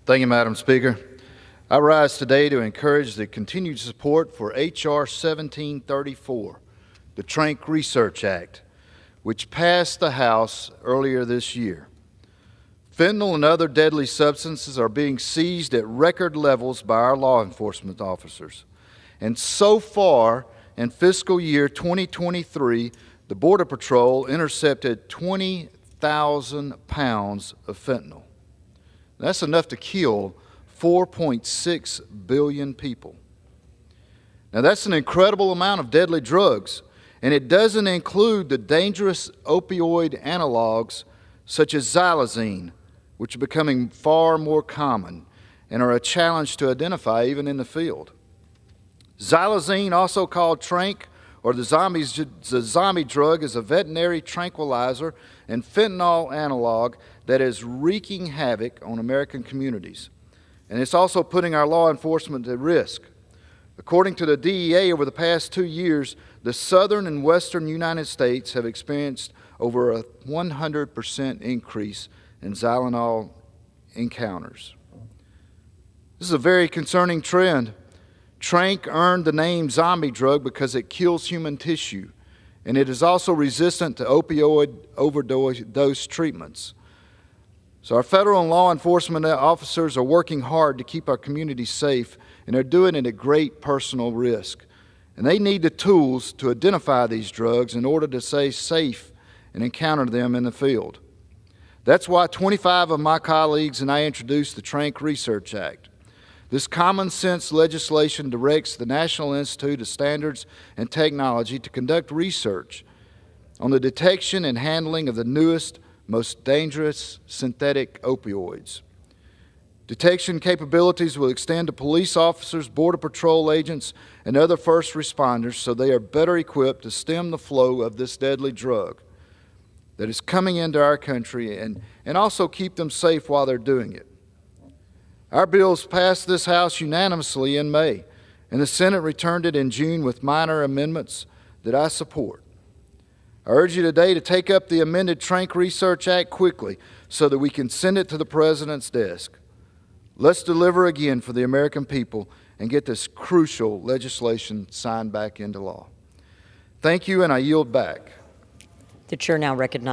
Thank you, Madam Speaker. I rise today to encourage the continued support for H.R. 1734, the Trank Research Act, which passed the House earlier this year. Fentanyl and other deadly substances are being seized at record levels by our law enforcement officers. And so far, in fiscal year 2023, the Border Patrol intercepted 20,000 pounds of fentanyl. That's enough to kill 4.6 billion people. Now, that's an incredible amount of deadly drugs, and it doesn't include the dangerous opioid analogs such as xylazine, which are becoming far more common and are a challenge to identify even in the field. Xylazine, also called trank, or the zombie drug, is a veterinary tranquilizer and fentanyl analog that is wreaking havoc on American communities. And it's also putting our law enforcement at risk. According to the DEA, over the past 2 years, the southern and western United States have experienced over a 100% increase in Xylazine encounters. This is a very concerning trend. Trank earned the name zombie drug because it kills human tissue, and it is also resistant to opioid overdose treatments. So our federal and law enforcement officers are working hard to keep our communities safe, and they're doing it at great personal risk. And they need the tools to identify these drugs in order to stay safe and encounter them in the field. That's why 25 of my colleagues and I introduced the Trank Research Act. This common sense legislation directs the National Institute of Standards and Technology to conduct research on the detection and handling of the newest, most dangerous synthetic opioids. Detection capabilities will extend to police officers, Border Patrol agents, and other first responders so they are better equipped to stem the flow of this deadly drug that is coming into our country and also keep them safe while they're doing it. Our bills passed this House unanimously in May, and the Senate returned it in June with minor amendments that I support. I urge you today to take up the amended Trank Research Act quickly so that we can send it to the President's desk. Let's deliver again for the American people and get this crucial legislation signed back into law. Thank you, and I yield back. The chair now recognizes